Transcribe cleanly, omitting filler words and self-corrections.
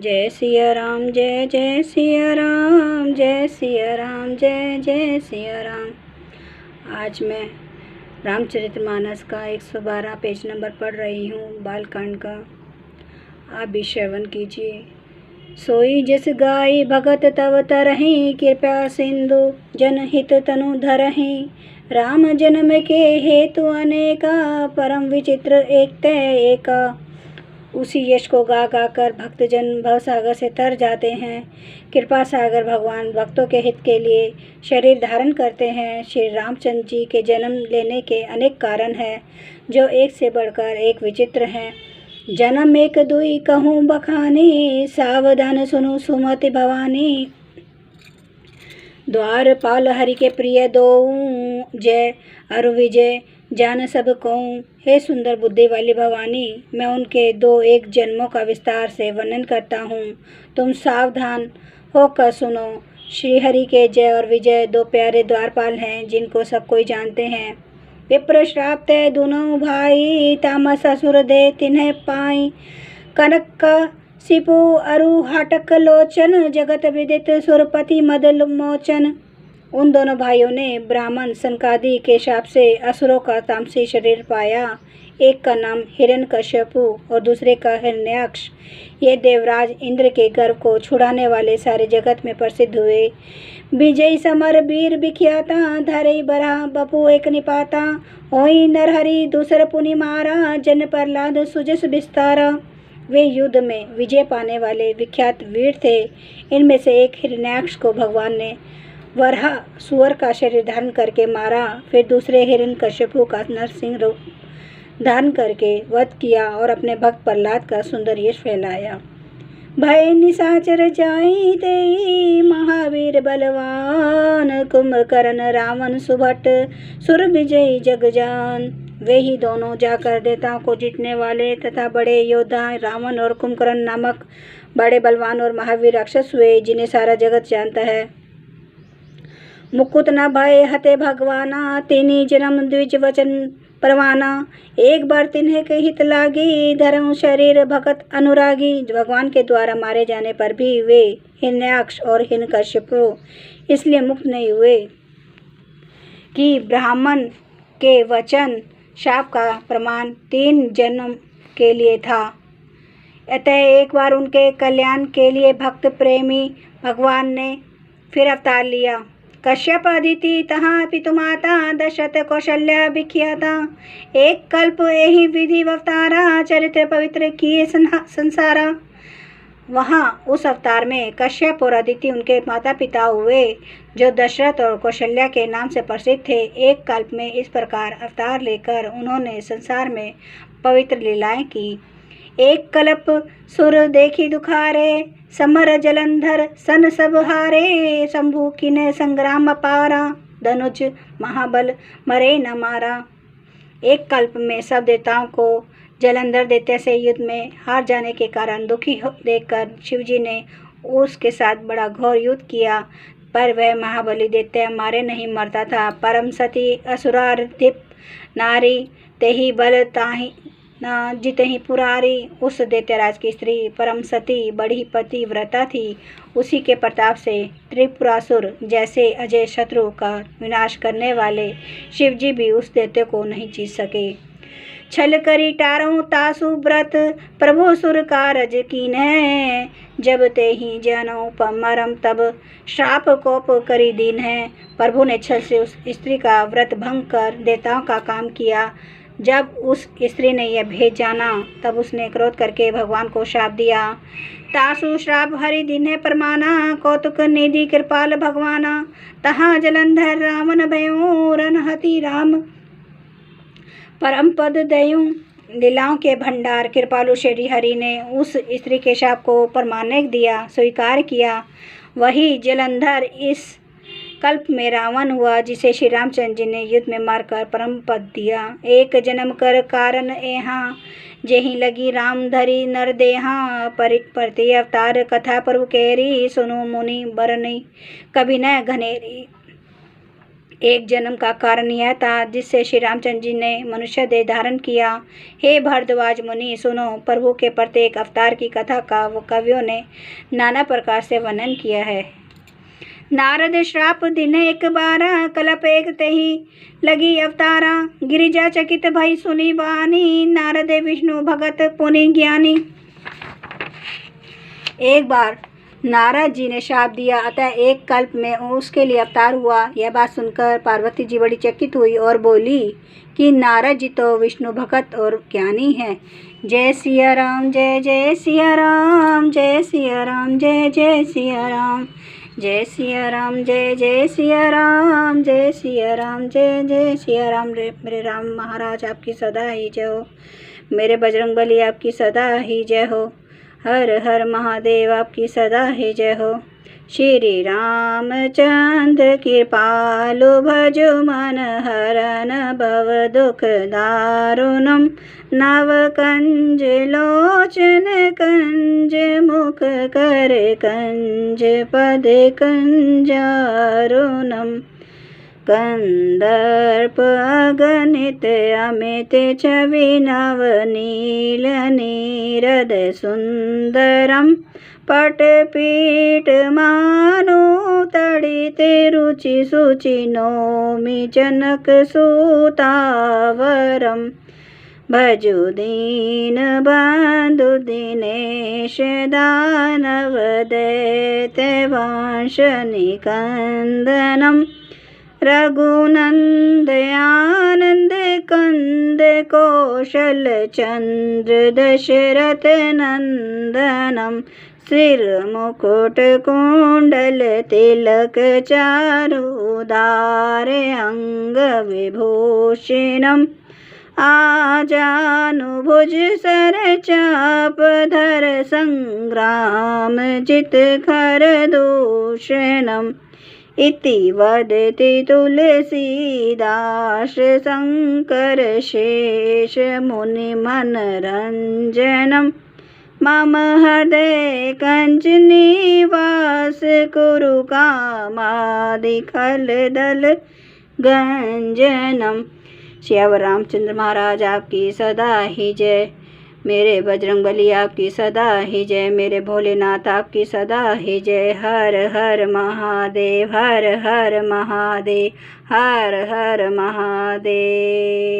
जय सिया राम, जय जय सिया राम, जय सिया राम, जय जय सिया राम। आज मैं रामचरितमानस का 112 पेज नंबर पढ़ रही हूँ, बालकांड का। आप भी श्रवण कीजिए। सोई जिस गाय भगत तव तरहि, कृपया सिंधु जनहित तनु धरहि। राम जन्म के हेतु अनेका, परम विचित्र एक तय एका। उसी यश को गा गा कर भक्तजन भवसागर से तर जाते हैं। कृपा सागर भगवान भक्तों के हित के लिए शरीर धारण करते हैं। श्री रामचंद्र जी के जन्म लेने के अनेक कारण हैं, जो एक से बढ़कर एक विचित्र हैं। जन्म एक दुई कहूँ बखानी, सावधान सुनो सुमति भवानी। द्वारपाल हरि के प्रिय दो, जय अरु विजय जान सब को। हे सुंदर बुद्धि वाली भवानी, मैं उनके दो एक जन्मों का विस्तार से वर्णन करता हूँ, तुम सावधान होकर सुनो। श्री हरि के जय और विजय दो प्यारे द्वारपाल हैं, जिनको सब कोई जानते हैं। विप्र श्राप तय दोनों भाई, तामस असुर दे तिन्हें पाई। कनक का सिपु अरु हाटक लोचन, जगत विदित सुरपति मद मोचन। उन दोनों भाइयों ने ब्राह्मण सनकादि के शाप से असुरों का तामसी शरीर पाया। एक का नाम हिरण्यकश्यपु और दूसरे का हिरण्याक्ष। ये देवराज इंद्र के गर्व को छुड़ाने वाले सारे जगत में प्रसिद्ध हुए। विजय समर वीर विख्याता, धरई बरा बपु एक निपाता। होई नरहरि दूसर पुनि मारा, जन प्रहलाद सुजस विस्तारा। वे युद्ध में विजय पाने वाले विख्यात वीर थे। इनमें से एक हिरण्याक्ष को भगवान ने वराह सुअर का शरीर धारण करके मारा। फिर दूसरे हिरण्यकश्यपु का नरसिंह रूप धारण करके वध किया और अपने भक्त प्रहलाद का सुंदर यश फैलाया। भय निशाचर जाई तेई, महावीर बलवान। कुंभकर्ण रावण सुभट, सुर विजयी जगजान। वे ही दोनों जाकर देवताओं को जीतने वाले तथा बड़े योद्धा रावण और कुंभकर्ण नामक बड़े बलवान और महावीर राक्षस हुए, जिन्हें सारा जगत जानता है। मुकुट न भय हते भगवाना, तिनी जन्म द्विज वचन परवाना। एक बार तिन्हें के हित लागी, धर्म शरीर भगत अनुरागी। भगवान के द्वारा मारे जाने पर भी वे हिरण्याक्ष और हिरण्यकश्यपु इसलिए मुक्त नहीं हुए कि ब्राह्मण के वचन शाप का प्रमाण 3 जन्म के लिए था। अतः एक बार उनके कल्याण के लिए भक्त प्रेमी भगवान ने फिर अवतार लिया। कश्यप अदिति तहाँ पितुमाता, दशरथ कौशल्या विख्याता। एक कल्प यही विधि अवतारा, चरित्र पवित्र किए संसारा। वहाँ उस अवतार में कश्यप और अदिति उनके माता पिता हुए, जो दशरथ और कौशल्या के नाम से प्रसिद्ध थे। एक कल्प में इस प्रकार अवतार लेकर उन्होंने संसार में पवित्र लीलाएं की। एक कल्प सुर देखी दुखारे, समर जलंधर सन सब हारे। शंभु किने संग्राम अपारा, धनुज महाबल मरे न मारा। एक कल्प में सब देवताओं को जलंधर दैत्य से युद्ध में हार जाने के कारण दुखी देखकर शिवजी ने उसके साथ बड़ा घोर युद्ध किया, पर वह महाबली दैत्य मारे नहीं मरता था। परम सती असुरार दीप नारी, तेहि बल ताहि न जितहि पुरारी। उस दैत्यराज की स्त्री परम सती बड़ी पतिव्रता थी। उसी के प्रताप से त्रिपुरासुर जैसे अजय शत्रु का विनाश करने वाले शिवजी भी उस दैत्य को नहीं जीत सके। छल करी टारों तासु व्रत, प्रभु सुर कारज कीन्ह। जब ते ही जनो मरम, तब श्राप कोप करी दीन है। प्रभु ने छल से उस स्त्री का व्रत भंग कर देवताओं का काम किया। जब उस स्त्री ने यह भेद जाना, तब उसने क्रोध करके भगवान को श्राप दिया। तासु श्राप हरि दीन्हे परमाना, कौतुक निधि कृपाल भगवाना। तहाँ जलंधर रावण भयो, रनहति राम परम पद दयूं। लीलाओं के भंडार कृपालु श्री हरि ने उस स्त्री के शाप को प्रमाणिक दिया, स्वीकार किया। वही जलंधर इस कल्प में रावण हुआ, जिसे श्री रामचंद्र जी ने युद्ध में मारकर परम पद दिया। एक जन्म कर कारण यहाँ, जेहि लगी राम धरी नर देहा। प्रति अवतार कथा प्रभु केरी, सुनो मुनि बरनी कभी न घनेरी। एक जन्म का कारण यह था जिससे श्री रामचंद्र जी ने मनुष्य देह धारण किया। हे भारद्वाज मुनि, सुनो, प्रभु के प्रत्येक अवतार की कथा का वो कवियों ने नाना प्रकार से वर्णन किया है। नारद श्राप दिन एक बारा, कलप एक तेहि लगी अवतारा। गिरिजा चकित भई सुनी बानी, नारद विष्णु भगत पुनि ज्ञानी। एक बार नारद जी ने श्राप दिया, अतः एक कल्प में उसके लिए अवतार हुआ। यह बात सुनकर पार्वती जी बड़ी चकित हुई और बोली कि नारद जी तो विष्णु भगत और ज्ञानी हैं। जय सिया राम, जय जय सिया राम, जय सिया राम, जय जय सिया राम, जय सिया राम, जय जय सिया राम, जय सिया राम, जय जय सिया राम। मेरे राम महाराज आपकी सदा ही जय हो, मेरे बजरंगबली आपकी सदा ही जय हो, हर हर महादेव आपकी सदा ही जय हो। श्री रामचंद्र कृपालु भजो मन हरन भव दुख दारुणम। नव कंज लोचन कंज मुख कर कंज पद कंजारुणम। कंदर्प अगणित अमित छवि नव नील नीरद सुंदरम। पटपीठ मानो तड़ित रुचि सुचि नौमि जनक सुतावरम। भजु दीन बंधु दिनेश दानव दैत्य वंश निकंदनम। रघुनंद आनंद कंद कौशल चंद्र दशरथ नंदनम। सिर मुकुट कुंडल तिलक चारुदार अंग विभूषणम। आजानुभुज सर चाप धर संग्राम जित खर दूषणम। इति वदति तुलसीदास शंकर शेष मुनि मनरंजनम। मम हृदय कंज निवास कुरु कामादि खल दल गंजनम। श्यावर रामचंद्र महाराज आपकी सदा ही जय, मेरे बजरंगबली आपकी सदा ही जय, मेरे भोलेनाथ आपकी सदा ही जय। हर हर महादेव, हर हर महादेव, हर हर महादेव।